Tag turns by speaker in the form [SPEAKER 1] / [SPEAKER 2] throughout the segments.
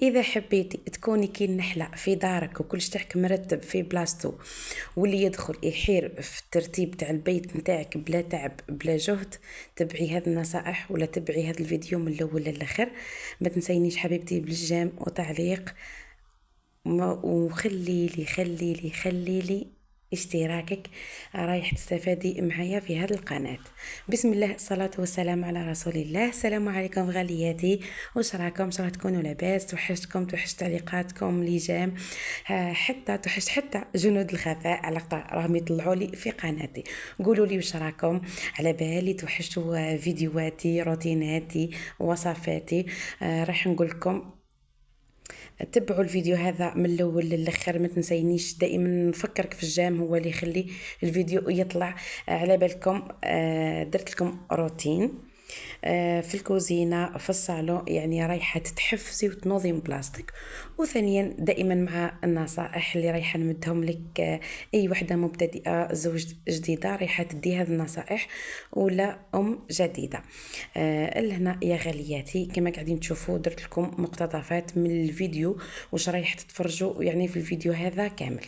[SPEAKER 1] اذا حبيتي تكوني كي النحله في دارك وكل تاعك مرتب في بلاصتو، واللي يدخل يحير في الترتيب تاع البيت نتاعك بلا تعب بلا جهد، تبعي هذه النصائح ولا تبعي هذا الفيديو من الاول للاخر. ما تنسينيش حبيبتي بالجيم وتعليق، وخلي لي اشتراكك، رايح تستفادي معايا في هذه القناة. بسم الله، الصلاة والسلام على رسول الله. السلام عليكم غالياتي، واش راكم؟ ان شاء الله تكونوا لاباس. توحشتكم، توحشت تعليقاتكم اللي جام، حتى توحشت حتى جنود الخفاء على راهم يطلعوا لي في قناتي. قولوا لي واش راكم، على بالي توحشتوا فيديوهاتي، روتيناتي، وصفاتي. راح نقول لكم تبعوا الفيديو هذا من الاول للاخر. ما تنسينيش دائما نفكرك في الجام هو اللي يخلي الفيديو يطلع. على بالكم درت لكم روتين في الكوزينه في الصالون، يعني رايحه تتحفزي وتنوضي من بلاصتك. وثانيا دائما مع النصائح اللي رايحه نمدهم لك، اي وحده مبتدئه، زوج جديده رايحه تدي هذه النصائح، ولا جديده. لهنا يا غالياتي كما قاعدين تشوفوا درت لكم مقتطفات من الفيديو، واش رايح تتفرجوا يعني في الفيديو هذا كامل.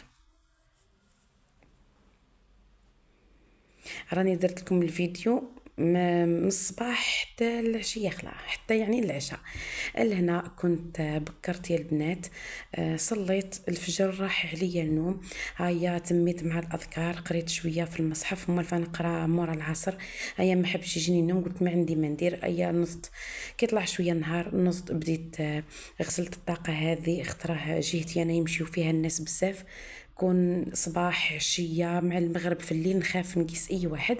[SPEAKER 1] راني درت لكم الفيديو من الصباح حتى العشيه، خلا حتى يعني العشاء. لهنا كنت بكرت يا البنات، صليت الفجر، راح عليا النوم. هيا تميت مع الاذكار، قريت شويه في المصحف، وما فنقرا مورا العصر. هيا ما حبش يجيني النوم، قلت ما عندي ما ندير. هيا نضت كي طلع شويه النهار، نضت بديت غسلت الطاقه هذه، اختراه جهتي انا يمشيو فيها الناس بزاف، كون صباح عشيه مع المغرب في الليل، نخاف نقيس اي واحد.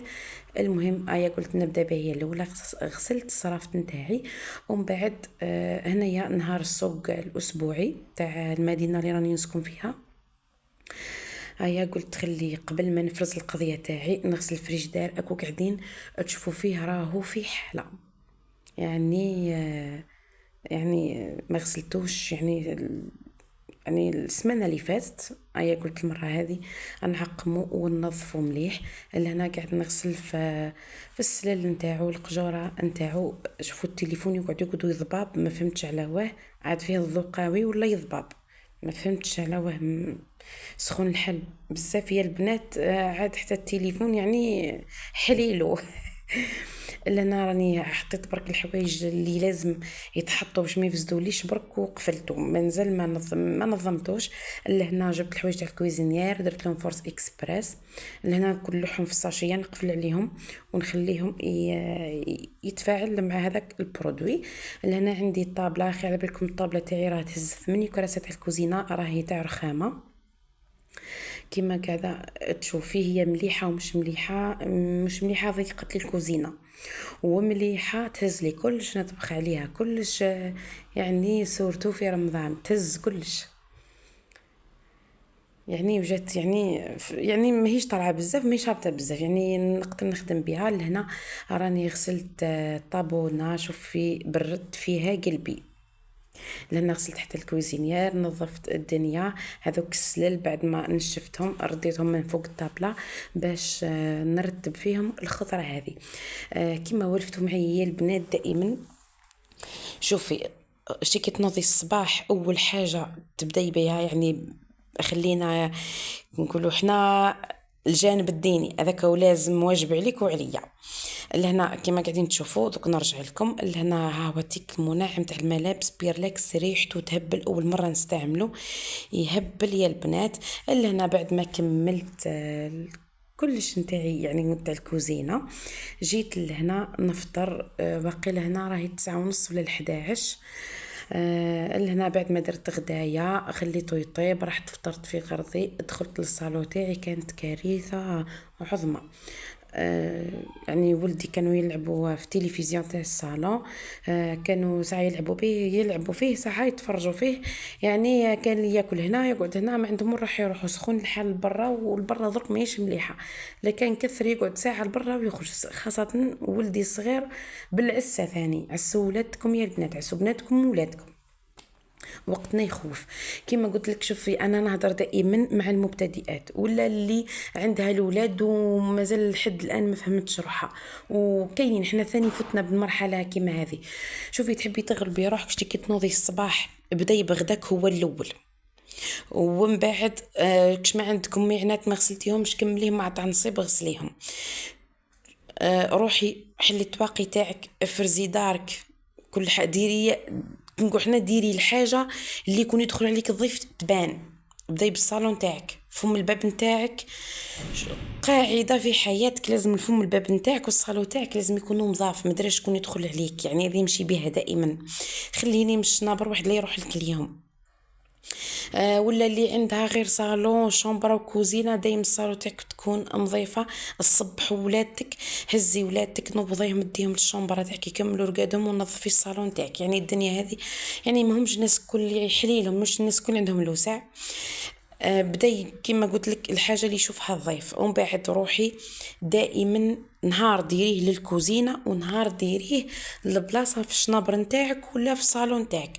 [SPEAKER 1] المهم قلت نبدا بها الاولى، غسلت الصرافت نتاعي. ومن بعد هنايا نهار السوق الاسبوعي تاع المدينه اللي راني نسكن فيها. قلت خلي قبل ما نفرز القضيه تاعي نغسل الفريجدار، اكو قاعدين تشوفوا فيه راهو في حلا، يعني ما غسلتوش يعني السمانه اللي فاتت. قلت المره هذه نعقمو وننظفو مليح. لهنا قاعد نغسل في السلال نتاعو، القجوره نتاعو. شوفوا التليفون يقعدوا يضباب، ما فهمتش على واه، عاد فيه الذوقاوي ولا يضباب، ما فهمتش على واه. سخون الحل بزاف يا البنات، عاد حتى التليفون يعني حليلو. انا راني حطيت برك الحوايج اللي لازم يتحطوا باش ما يفسدوليش برك، وقفلته مازال ما نظمتوش. لهنا جبت الحوايج تاع الكويزينير، درت لهم فورس اكسبريس. لهنا كلهم في الساشيه، نقفل عليهم ونخليهم يتفاعل مع هذاك البرودوي. لهنا عندي طابله، خير على بالكم الطابله تاعي راه تهز 8 كراسات تاع الكوزينه، راهي تاع رخامه كما قاعده تشوفي. هي مليحه ومش مليحه، مش مليحه ضيقه الكوزينه، ومليحه تهز لي كلش، نطبخ عليها كلش، يعني صورتو في رمضان تهز كلش. يعني وجات يعني ماهيش طالعه بزاف، ماهيش هابطه بزاف، يعني نقدر نخدم بها. لهنا راني غسلت طابونه، شوفي بردت فيها قلبي. لان غسلت حتى الكويزينير، نظفت الدنيا. هذوك السلال بعد ما نشفتهم رديتهم من فوق الطابله باش نرتب فيهم الخضره هذه. كما ولفتوا معي يا البنات دائما، شوفي شتي كي تنوضي الصباح اول حاجه تبداي بها، يعني خلينا نقولوا احنا الجانب الديني هذاك هو لازم واجب عليك وعليا. لهنا كما قاعدين تشوفوا دوك نرجع لكم. لهنا ها هو تيك المناعم تاع الملابس بيرلكس، ريحته تهبل، اول مره نستعمله يهبل يا البنات. لهنا بعد ما كملت كلش نتاعي يعني تاع الكوزينه، جيت لهنا نفطر. باقي لهنا راهي 9:30 ولا 11. لهنا بعد ما درت غدايا خليته يطيب، رحت فطرت في غرضي، دخلت للصالو تاعي. كانت كارثه عظمى. يعني ولدي كانوا يلعبوا في التلفزيون تاع الصالون، كانوا ساعه يلعبوا فيه ساعه يتفرجوا فيه. يعني كان اللي ياكل هنا يقعد هنا، ما عندهم راح يروحوا سخون الحال برا، والبرا درك ماهيش مليحه. لكن كثر يقعد ساعه لبرا ويخرج، خاصه ولدي الصغير بالعسه ثاني. عسوا ولادكم يا البنات، عسوا بناتكم وولادكم. وقتنا يخوف. كما قلت لك شوفي انا نهضر دائما مع المبتدئات ولا اللي عندها الاولاد ومازال لحد الان ما فهمتش روحها، وكاينين حنا ثاني فتنا بالمرحله كيما هذه. شوفي تحبي تغلبي روحك شتي كي تنوضي الصباح بداي بغداك هو الاول، ومن بعد كش ما عندكم معنات ما غسلتيهمش كمليهم مع تنصيب غسليهم. روحي حلي التواقي تاعك، افرزي دارك، كل حاجه ديري، نقول حنا ديري الحاجه اللي يكون يدخل عليك الضيف تبان. بداي بالصالون تاعك، فم الباب نتاعك قاعده في حياتك لازم الفم الباب نتاعك والصالون تاعك لازم يكونوا نظاف، ما دراش يكون يدخل عليك، يعني هذه يمشي بها دائما. خليني مش نابر واحد لا يروح لك اليوم. ولا اللي عندها غير صالون شومبرا وكوزينه دايما الصالون تاعك تكون نظيفه. الصبح ولادك هزي ولادك نوضيهم ديهم للشومبرا تاعك يكملوا رقادهم ونظفي الصالون تاعك. يعني الدنيا هذه يعني ما همش الناس الكل يحليلهم، مش الناس الكل عندهم الوسع. بداي كما قلت لك الحاجه اللي يشوفها الضيف، ومن بعد روحي دائما نهار ديريه للكوزينه ونهار ديريه للبلاصه في الشنابر نتاعك ولا في الصالون تاعك.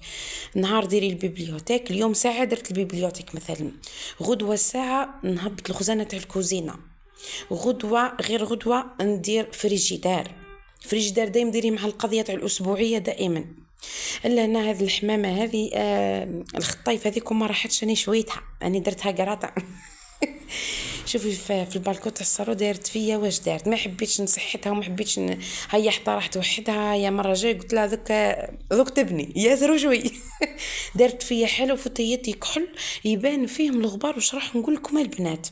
[SPEAKER 1] نهار ديري البيبليوتيك، اليوم ساعه درت البيبليوتيك مثلا، غدوه ساعه نهبط الخزانه تاع الكوزينه، غدوه غير غدوه ندير فريجيدار. فريجيدار دايما ديري مع القضيه تاع الاسبوعيه دائما. الا انا هذه الحمامه هذه الخطيف هذيك ما راحتش اني شويتها، اني درتها قراطه. شوفي في البالكون تاع الصالو دارت فيا واش دارت، ما حبيتش نصحتها وما حبيتش هيا حتى راحت وحدها. يا مره جاي قلت لها ذوك تبني يا زرو شوي. دارت فيا حلو فتيتي كحل يبان فيهم الغبار. وش راح نقول لكم البنات،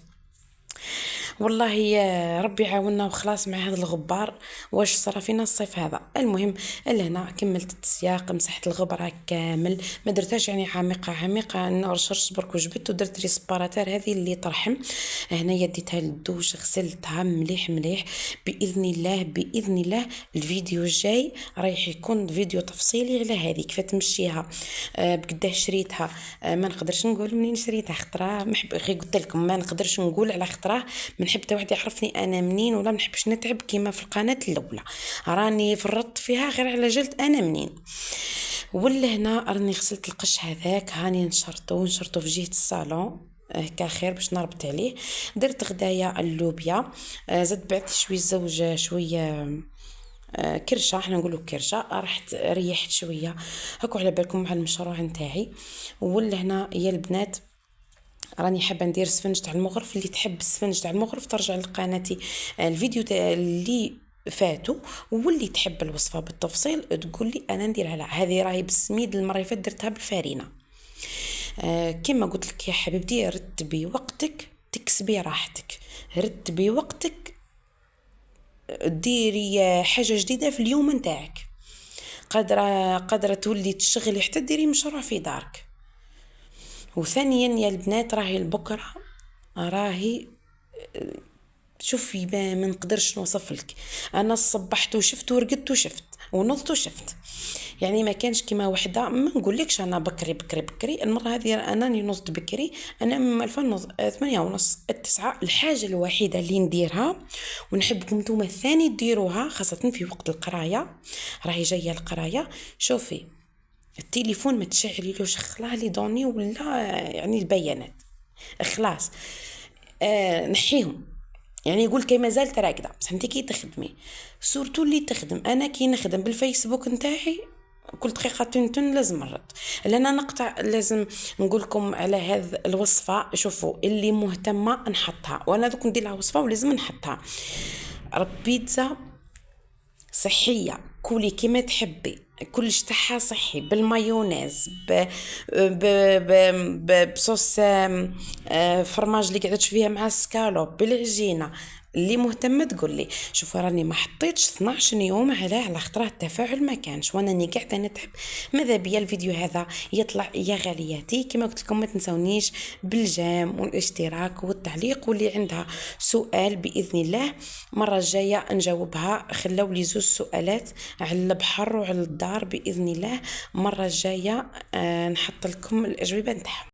[SPEAKER 1] والله يا ربي عاوننا وخلاص مع هذا الغبار واش صرا فينا الصيف هذا. المهم لهنا كملت السياق، مسحت الغبره كامل، ما درتهاش يعني عميقه نرشرش برك وجبت، ودرت لي سباراتير هذه اللي ترحم. هنايا ديتها للدوش غسلتها مليح مليح. باذن الله الفيديو الجاي رايح يكون فيديو تفصيلي على هذه كيف تمشيها، بقداه شريتها. ما نقدرش نقول منين شريتها خطره محب غير قلت لكم ما نقدرش نقول على خطره من حب واحد يعرفني انا منين، ولا منحبش نتعب كيما في القناه الاولى راني فرطت فيها غير على جلد انا منين. ولا هنا راني غسلت القش هذاك هاني نشرطو في جهه الصالون هكا خير باش نربط عليه. درت غدايا اللوبيا، زدت بعت شويه زوج شويه كرشه، احنا نقولوا كرشه. رحت ريحت شويه هكو على بالكم مع المشروع نتاعي. ولا هنا يا البنات راني حابه ندير سفنج تاع المغرف، اللي تحب السفنج تاع المغرف ترجع لقناتي الفيديو اللي فاتوا، واللي تحب الوصفه بالتفصيل تقول لي انا نديرها. لا هذه راهي بالسميد المره اللي فاتت درتها بالفارينه. كما قلت لك يا حبيبتي رتبي وقتك تكسبي راحتك، رتبي وقتك ديري حاجه جديده في اليوم نتاعك. قادره تولي تشغلي حتى ديري مشروع في دارك. وثانيا يا البنات راهي البكرة راهي شوفي ما نقدرش نوصف لك. انا صبحت وشفت ورقدت وشفت ونضت وشفت، يعني ما كانش كيما وحده. ما نقولكش انا بكري المره هذه انا نضت بكري. انا من 8:30 9. الحاجه الوحيده اللي نديرها ونحبكم نتوما الثاني ديروها خاصه في وقت القرايه، راهي جايه القرايه. شوفي التليفون ما تشعليلوش خلاه لي دوني ولا يعني البيانات خلاص نحيهم. يعني يقول كي مازال راقده بس انت كي تخدمي سورتو اللي تخدم. انا كي نخدم بالفيسبوك نتاعي كل دقيقه تن لازم نرد، لان نقطع. لازم نقول لكم على هذه الوصفه، شوفوا اللي مهتمه نحطها، وانا دوك ندير لها وصفه ولازم نحطها. بيتزا صحيه كولي كيما تحبي، كلش تاعها صحي بالمايونيز بصوص فرماج اللي قاعده تشوفيها مع السكالوب بالعجينه. اللي مهتمه تقول لي. شوفوا راني ما حطيتش 12 يوم على خطره التفاعل ما كانش، وانا اني قاعده نتعب. ماذا بيا الفيديو هذا يطلع يا غالياتي. كما قلت لكم ما تنسونيش بالجيم والاشتراك والتعليق، واللي عندها سؤال باذن الله مره الجايه نجاوبها. خلوا لي 2 سؤالات على البحر وعلى الدار باذن الله. مره الجايه نحط لكم الاجوبه نتاعهم.